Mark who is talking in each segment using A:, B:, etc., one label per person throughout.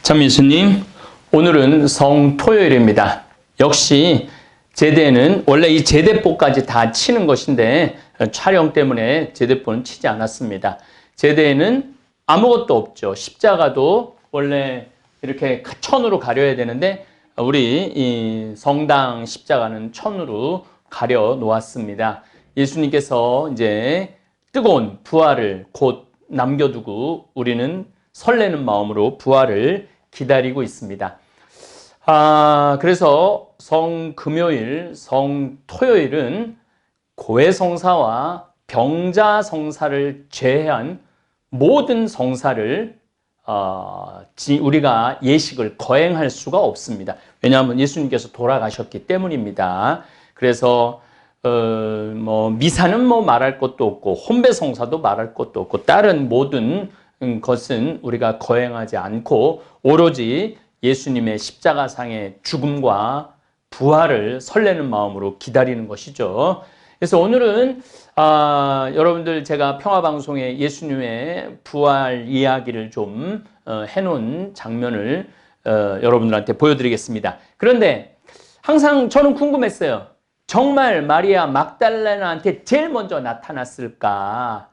A: 참 예수님, 오늘은 성토요일입니다. 역시 제대는 원래 이 제대포까지 다 치는 것인데 촬영 때문에 제대포는 치지 않았습니다. 제대에는 아무것도 없죠. 십자가도 원래 이렇게 천으로 가려야 되는데 우리 이 성당 십자가는 천으로 가려 놓았습니다. 예수님께서 이제 뜨거운 부활을 곧 남겨두고 우리는 설레는 마음으로 부활을 기다리고 있습니다. 그래서 성금요일, 성토요일은 고해성사와 병자성사를 제외한 모든 성사를 우리가 예식을 거행할 수가 없습니다. 왜냐하면 예수님께서 돌아가셨기 때문입니다. 그래서 미사는 말할 것도 없고 혼배성사도 말할 것도 없고 다른 모든 것은 우리가 거행하지 않고 오로지 예수님의 십자가상의 죽음과 부활을 설레는 마음으로 기다리는 것이죠. 그래서 오늘은 여러분들 제가 평화방송에 예수님의 부활 이야기를 좀 해놓은 장면을 여러분들한테 보여드리겠습니다. 그런데 항상 저는 궁금했어요. 정말 마리아 막달레나한테 제일 먼저 나타났을까?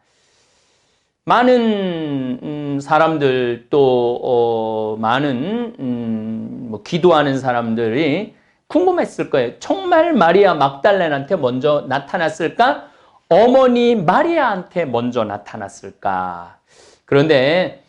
A: 많은 사람들 또 많은 기도하는 사람들이 궁금했을 거예요. 정말 마리아 막달레나한테 먼저 나타났을까? 어머니 마리아한테 먼저 나타났을까? 그런데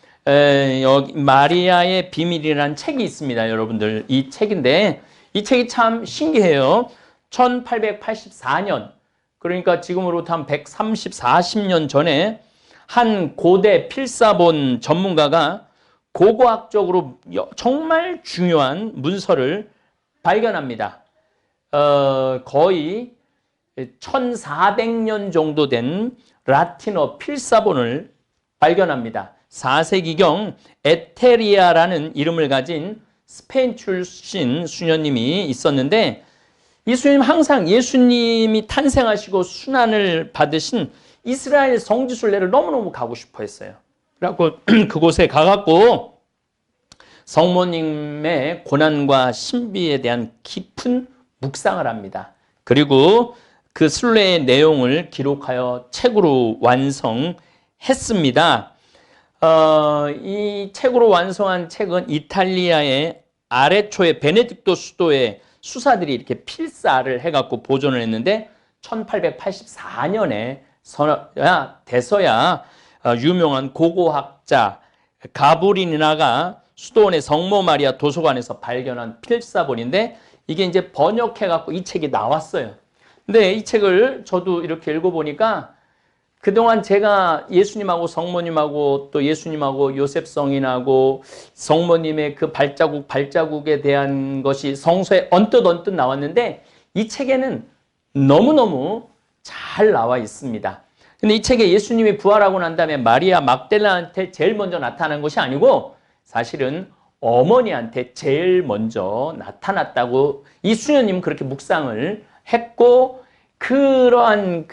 A: 여기 마리아의 비밀이라는 책이 있습니다. 여러분들 이 책인데 이 책이 참 신기해요. 1884년 그러니까 지금으로부터 한 130-40년 전에 한 고대 필사본 전문가가 고고학적으로 정말 중요한 문서를 발견합니다. 거의 1400년 정도 된 라틴어 필사본을 발견합니다. 4세기경 에테리아라는 이름을 가진 스페인 출신 수녀님이 있었는데 이 수녀님 항상 예수님이 탄생하시고 순환을 받으신 이스라엘 성지순례를 너무너무 가고 싶어 했어요. 그래갖고 그곳에 가갖고 성모님의 고난과 신비에 대한 깊은 묵상을 합니다. 그리고 그 순례의 내용을 기록하여 책으로 완성했습니다. 이 책으로 완성한 책은 이탈리아의 아레초의 베네딕토 수도에 수사들이 이렇게 필사를 해갖고 보존을 했는데 1884년에 돼서야 유명한 고고학자 가브리니나가 수도원의 성모 마리아 도서관에서 발견한 필사본인데 이게 이제 번역해갖고 이 책이 나왔어요. 근데 이 책을 저도 이렇게 읽어보니까 그동안 제가 예수님하고 성모님하고 또 예수님하고 요셉 성인하고 성모님의 그 발자국에 대한 것이 성서에 언뜻 나왔는데 이 책에는 너무너무 잘 나와 있습니다. 근데 이 책에 예수님이 부활하고 난 다음에 마리아 막달레나한테 제일 먼저 나타난 것이 아니고 사실은 어머니한테 제일 먼저 나타났다고 이 수녀님은 그렇게 묵상을 했고 그러한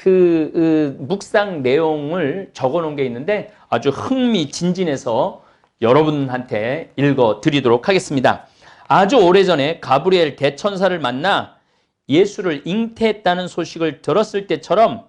A: 묵상 내용을 적어 놓은 게 있는데 아주 흥미진진해서 여러분한테 읽어 드리도록 하겠습니다. 아주 오래전에 가브리엘 대천사를 만나 예수를 잉태했다는 소식을 들었을 때처럼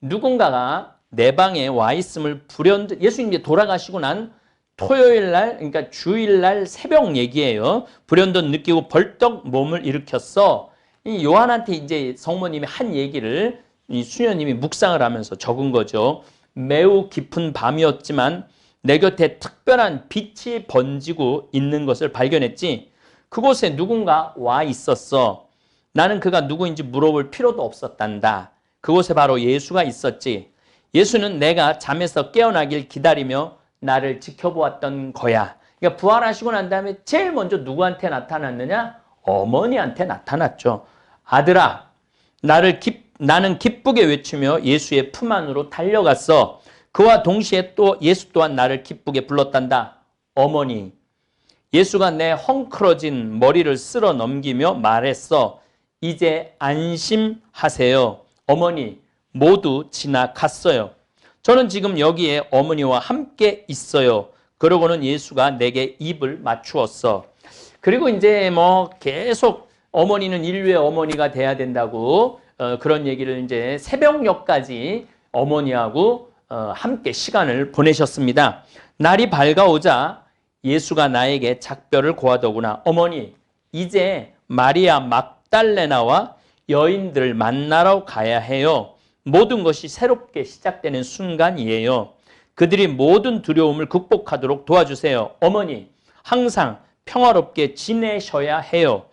A: 누군가가 내 방에 와 있음을 불현듯 예수님이 돌아가시고 난 토요일 날 그러니까 주일날 새벽 얘기예요. 불현듯 느끼고 벌떡 몸을 일으켰어. 이 요한한테 이제 성모님이 한 얘기를 이 수녀님이 묵상을 하면서 적은 거죠. 매우 깊은 밤이었지만 내 곁에 특별한 빛이 번지고 있는 것을 발견했지. 그곳에 누군가 와 있었어. 나는 그가 누구인지 물어볼 필요도 없었단다. 그곳에 바로 예수가 있었지. 예수는 내가 잠에서 깨어나길 기다리며 나를 지켜보았던 거야. 그러니까 부활하시고 난 다음에 제일 먼저 누구한테 나타났느냐? 어머니한테 나타났죠. 아들아, 나는 기쁘게 외치며 예수의 품 안으로 달려갔어. 그와 동시에 또 예수 또한 나를 기쁘게 불렀단다. 어머니. 예수가 내 헝클어진 머리를 쓸어 넘기며 말했어. 이제 안심하세요. 어머니, 모두 지나갔어요. 저는 지금 여기에 어머니와 함께 있어요. 그러고는 예수가 내게 입을 맞추었어. 그리고 이제 뭐 계속 어머니는 인류의 어머니가 돼야 된다고 그런 얘기를 이제 새벽녘까지 어머니하고 함께 시간을 보내셨습니다. 날이 밝아오자 예수가 나에게 작별을 고하더구나. 어머니, 이제 마리아 막달레나와 여인들을 만나러 가야 해요. 모든 것이 새롭게 시작되는 순간이에요. 그들이 모든 두려움을 극복하도록 도와주세요. 어머니, 항상 평화롭게 지내셔야 해요.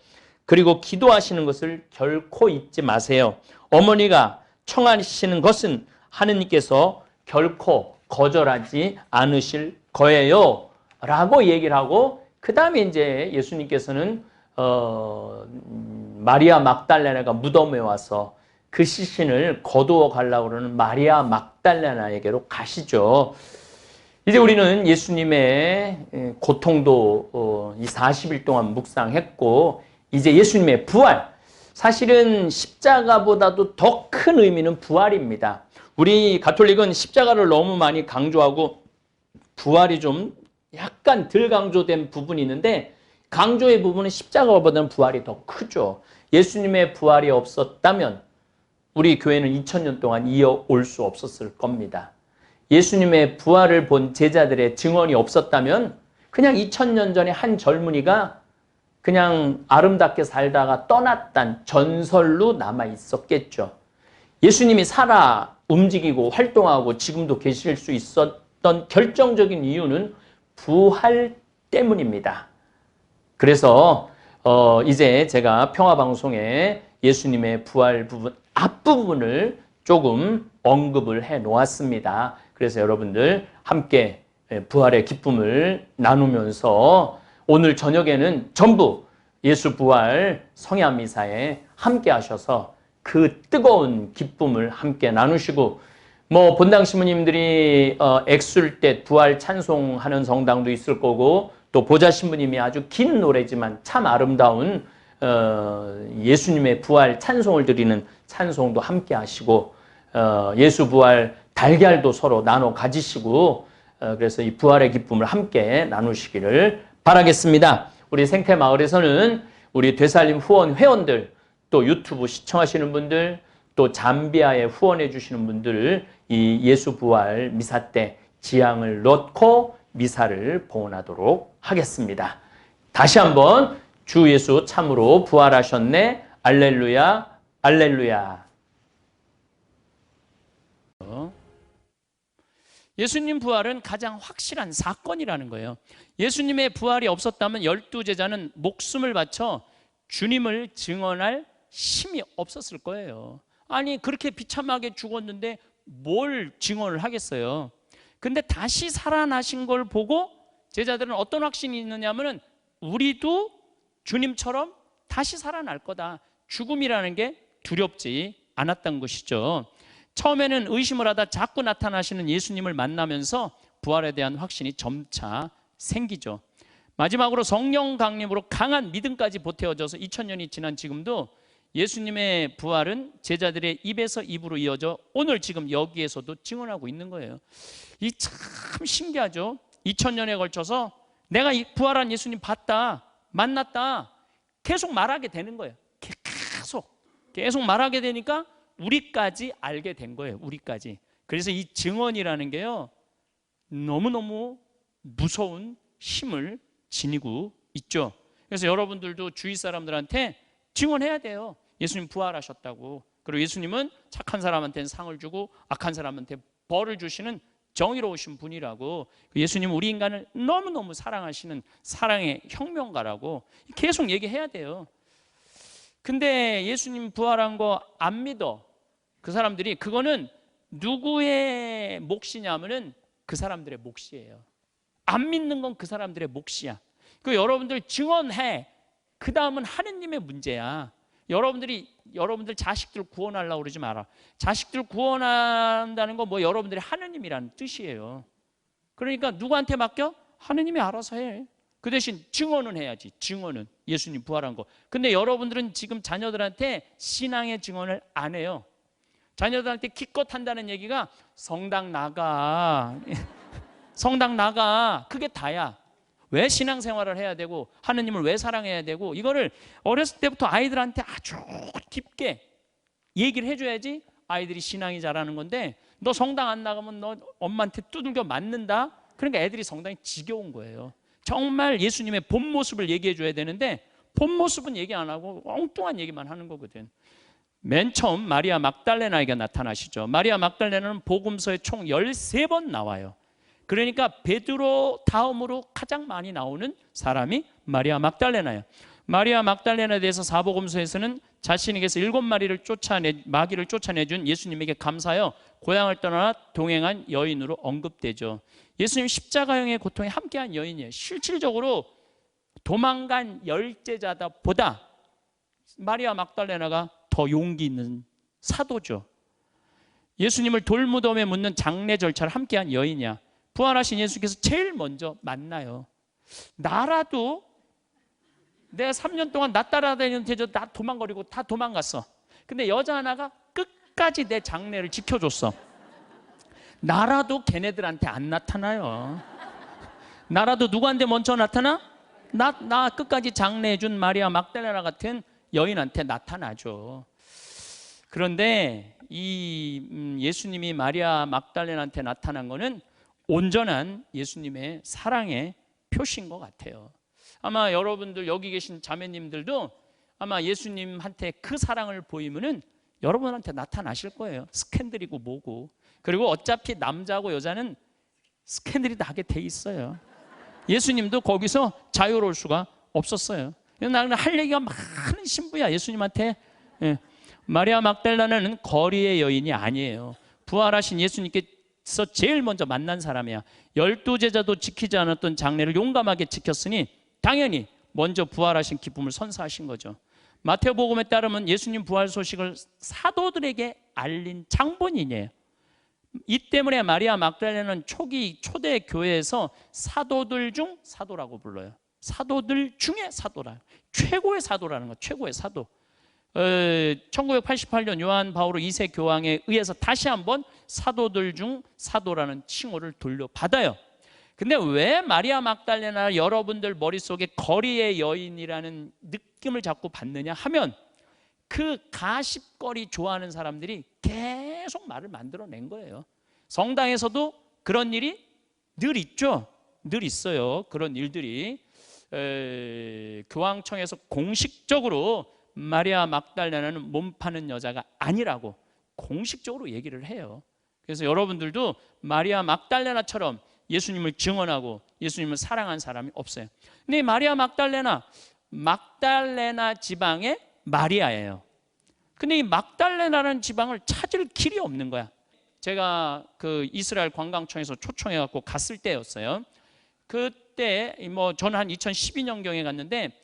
A: 그리고 기도하시는 것을 결코 잊지 마세요. 어머니가 청하시는 것은 하느님께서 결코 거절하지 않으실 거예요. 라고 얘기를 하고, 그 다음에 이제 예수님께서는 마리아 막달레나가 무덤에 와서 그 시신을 거두어 가려고 그러는 마리아 막달레나에게로 가시죠. 이제 우리는 예수님의 고통도 이 40일 동안 묵상했고, 이제 예수님의 부활, 사실은 십자가보다도 더 큰 의미는 부활입니다. 우리 가톨릭은 십자가를 너무 많이 강조하고 부활이 좀 약간 덜 강조된 부분이 있는데, 강조의 부분은 십자가보다는 부활이 더 크죠. 예수님의 부활이 없었다면 우리 교회는 2000년 동안 이어올 수 없었을 겁니다. 예수님의 부활을 본 제자들의 증언이 없었다면 그냥 2000년 전에 한 젊은이가 그냥 아름답게 살다가 떠났단 전설로 남아 있었겠죠. 예수님이 살아 움직이고 활동하고 지금도 계실 수 있었던 결정적인 이유는 부활 때문입니다. 그래서 이제 제가 평화방송에 예수님의 부활 부분 앞부분을 조금 언급을 해 놓았습니다. 그래서 여러분들 함께 부활의 기쁨을 나누면서 오늘 저녁에는 전부 예수 부활 성야 미사에 함께 하셔서 그 뜨거운 기쁨을 함께 나누시고, 뭐 본당 신부님들이 엑술 때 부활 찬송하는 성당도 있을 거고, 또 보좌 신부님이 아주 긴 노래지만 참 아름다운 예수님의 부활 찬송을 드리는 찬송도 함께 하시고, 예수 부활 달걀도 서로 나눠 가지시고, 그래서 이 부활의 기쁨을 함께 나누시기를 바라겠습니다. 우리 생태마을에서는 우리 되살림 후원 회원들, 또 유튜브 시청하시는 분들, 또 잠비아에 후원해 주시는 분들, 이 예수 부활 미사 때 지향을 넣고 미사를 봉헌하도록 하겠습니다. 다시 한번 주 예수 참으로 부활하셨네. 알렐루야, 알렐루야. 예수님 부활은 가장 확실한 사건이라는 거예요. 예수님의 부활이 없었다면 12제자는 목숨을 바쳐 주님을 증언할 힘이 없었을 거예요. 아니, 그렇게 비참하게 죽었는데 뭘 증언을 하겠어요. 근데 다시 살아나신 걸 보고 제자들은 어떤 확신이 있느냐면은 우리도 주님처럼 다시 살아날 거다. 죽음이라는 게 두렵지 않았던 것이죠. 처음에는 의심을 하다 자꾸 나타나시는 예수님을 만나면서 부활에 대한 확신이 점차 생기죠. 마지막으로 성령 강림으로 강한 믿음까지 보태어져서 2000년이 지난 지금도 예수님의 부활은 제자들의 입에서 입으로 이어져 오늘 지금 여기에서도 증언하고 있는 거예요. 이 참 신기하죠. 2000년에 걸쳐서 내가 이 부활한 예수님 봤다, 만났다 계속 말하게 되는 거예요. 계속 말하게 되니까 우리까지 알게 된 거예요. 우리까지. 그래서 이 증언이라는 게요, 너무너무 무서운 힘을 지니고 있죠. 그래서 여러분들도 주위 사람들한테 증언해야 돼요. 예수님 부활하셨다고. 그리고 예수님은 착한 사람한테는 상을 주고 악한 사람한테 벌을 주시는 정의로우신 분이라고, 예수님은 우리 인간을 너무너무 사랑하시는 사랑의 혁명가라고 계속 얘기해야 돼요. 근데 예수님 부활한 거 안 믿어. 그 사람들이, 그거는 누구의 몫이냐면은 그 사람들의 몫이에요. 안 믿는 건 그 사람들의 몫이야. 그 여러분들 증언해. 그 다음은 하느님의 문제야. 여러분들 자식들 구원하려고 그러지 마라. 자식들 구원한다는 건 뭐 여러분들이 하느님이라는 뜻이에요. 그러니까 누구한테 맡겨? 하느님이 알아서 해. 그 대신 증언은 해야지. 증언은 예수님 부활한 거. 근데 여러분들은 지금 자녀들한테 신앙의 증언을 안 해요. 자녀들한테 기껏 한다는 얘기가 성당 나가, 성당 나가. 그게 다야. 왜 신앙생활을 해야 되고 하느님을 왜 사랑해야 되고, 이거를 어렸을 때부터 아이들한테 아주 깊게 얘기를 해줘야지 아이들이 신앙이 자라는 건데, 너 성당 안 나가면 너 엄마한테 두들겨 맞는다. 그러니까 애들이 성당이 지겨운 거예요. 정말 예수님의 본 모습을 얘기해 줘야 되는데 본 모습은 얘기 안 하고 엉뚱한 얘기만 하는 거거든. 맨 처음 마리아 막달레나에게 나타나시죠. 마리아 막달레나는 복음서에 총 13번 나와요. 그러니까 베드로 다음으로 가장 많이 나오는 사람이 마리아 막달레나예요. 마리아 막달레나에 대해서 사복음서에서는 자신에게서 7마리를 마귀를 쫓아내준 예수님에게 감사하여 고향을 떠나 동행한 여인으로 언급되죠. 예수님 십자가형의 고통에 함께한 여인이에요. 실질적으로 도망간 열제자보다 마리아 막달레나가 더 용기 있는 사도죠. 예수님을 돌무덤에 묻는 장례 절차를 함께한 여인이야. 부활하신 예수께서 제일 먼저 만나요. 나라도 내가 3년 동안 나 따라다니는 대저 나 도망거리고 다 도망갔어. 근데 여자 하나가 끝까지 내 장례를 지켜줬어. 나라도 걔네들한테 안 나타나요. 나라도 누구한테 먼저 나타나? 나 끝까지 장례해준 마리아 막달레나 같은 여인한테 나타나죠. 그런데 이 예수님이 마리아 막달레나한테 나타난 거는 온전한 예수님의 사랑의 표시인 것 같아요. 아마 여러분들 여기 계신 자매님들도 아마 예수님한테 그 사랑을 보이면은 여러분한테 나타나실 거예요. 스캔들이고 뭐고. 그리고 어차피 남자고 여자는 스캔들이 나게 돼 있어요. 예수님도 거기서 자유로울 수가 없었어요. 나는 할 얘기가 많은 신부야 예수님한테. 마리아 막달레나는 거리의 여인이 아니에요. 부활하신 예수님께서 제일 먼저 만난 사람이야. 12제자도 지키지 않았던 장례를 용감하게 지켰으니 당연히 먼저 부활하신 기쁨을 선사하신 거죠. 마태복음에 따르면 예수님 부활 소식을 사도들에게 알린 장본인이에요. 이 때문에 마리아 막달레나는 초대 교회에서 사도들 중 사도라고 불러요. 사도들 중에 사도라. 최고의 사도라는 거. 최고의 사도. 1988년 요한 바오로 2세 교황에 의해서 다시 한번 사도들 중 사도라는 칭호를 돌려받아요. 근데 왜 마리아 막달레나 여러분들 머릿속에 거리의 여인이라는 느낌을 자꾸 받느냐 하면, 그 가십거리 좋아하는 사람들이 계속 말을 만들어낸 거예요. 성당에서도 그런 일이 늘 있죠. 늘 있어요. 그런 일들이. 교황청에서 공식적으로 마리아 막달레나는 몸 파는 여자가 아니라고 공식적으로 얘기를 해요. 그래서 여러분들도 마리아 막달레나처럼 예수님을 증언하고 예수님을 사랑한 사람이 없어요. 근데 마리아 막달레나 지방의 마리아예요. 근데 이 막달레나라는 지방을 찾을 길이 없는 거야. 제가 그 이스라엘 관광청에서 초청해 갖고 갔을 때였어요. 그때 저는 한 2012년경에 갔는데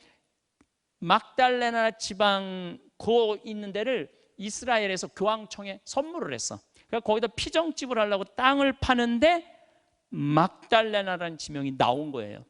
A: 막달레나 지방 고 있는 데를 이스라엘에서 교황청에 선물을 했어. 그래서 거기다 피정집을 하려고 땅을 파는데 막달레나라는 지명이 나온 거예요.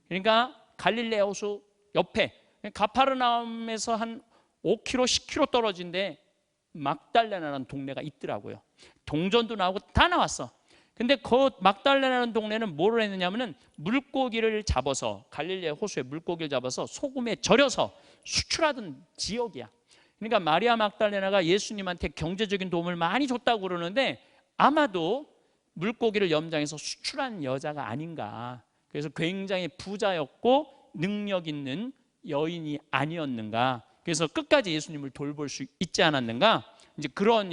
A: 그러니까 갈릴레아 호수 옆에 가파르나움에서 한 5km, 10km 떨어진데 막달레나라는 동네가 있더라고요. 동전도 나오고 다 나왔어. 근데 그 막달레나라는 동네는 뭐를 했느냐면은 물고기를 잡아서, 갈릴레아 호수에 물고기를 잡아서 소금에 절여서 수출하던 지역이야. 그러니까 마리아 막달레나가 예수님한테 경제적인 도움을 많이 줬다고 그러는데 아마도 물고기를 염장해서 수출한 여자가 아닌가. 그래서 굉장히 부자였고 능력 있는 여인이 아니었는가. 그래서 끝까지 예수님을 돌볼 수 있지 않았는가. 이제 그런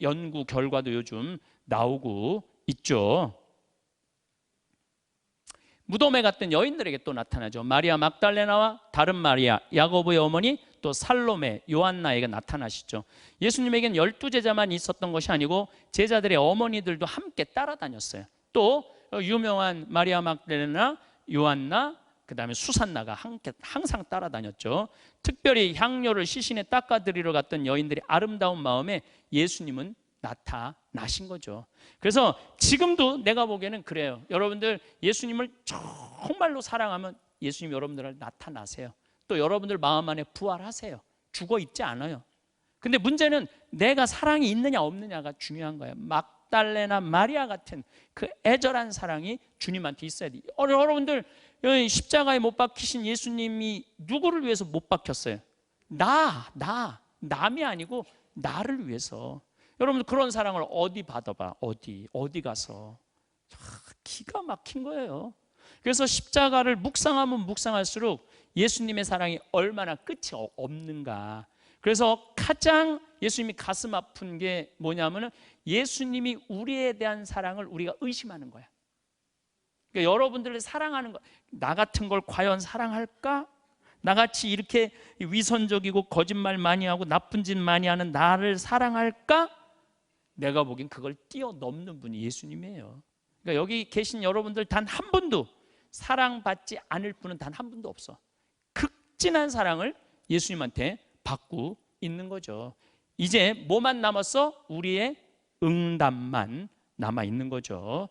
A: 연구 결과도 요즘 나오고 있죠. 무덤에 갔던 여인들에게 또 나타나죠. 마리아 막달레나와 다른 마리아, 야고보의 어머니, 또 살로메, 요한나에게 나타나시죠. 예수님에게는 12제자만 있었던 것이 아니고 제자들의 어머니들도 함께 따라다녔어요. 또 유명한 마리아 막달레나, 요한나, 그 다음에 수산나가 항상 따라다녔죠. 특별히 향료를 시신에 닦아드리러 갔던 여인들이 아름다운 마음에 예수님은 나타나신 거죠. 그래서 지금도 내가 보기에는 그래요. 여러분들 예수님을 정말로 사랑하면 예수님 여러분들을 나타나세요. 또 여러분들 마음 안에 부활하세요. 죽어 있지 않아요. 근데 문제는 내가 사랑이 있느냐 없느냐가 중요한 거예요. 막달레나 마리아 같은 그 애절한 사랑이 주님한테 있어야 돼. 여러분들 십자가에 못 박히신 예수님이 누구를 위해서 못 박혔어요? 남이 아니고 나를 위해서. 여러분들 그런 사랑을 어디 받아봐? 어디 가서. 기가 막힌 거예요. 그래서 십자가를 묵상하면 묵상할수록 예수님의 사랑이 얼마나 끝이 없는가. 그래서 가장 예수님이 가슴 아픈 게 뭐냐면은 예수님이 우리에 대한 사랑을 우리가 의심하는 거야. 그러니까 여러분들을 사랑하는 거, 나 같은 걸 과연 사랑할까? 나같이 이렇게 위선적이고 거짓말 많이 하고 나쁜 짓 많이 하는 나를 사랑할까? 내가 보기엔 그걸 뛰어넘는 분이 예수님이에요. 그러니까 여기 계신 여러분들 단 한 분도 사랑받지 않을 분은 단 한 분도 없어. 극진한 사랑을 예수님한테 받고 있는 거죠. 이제 뭐만 남았어? 우리의 응답만 남아 있는 거죠.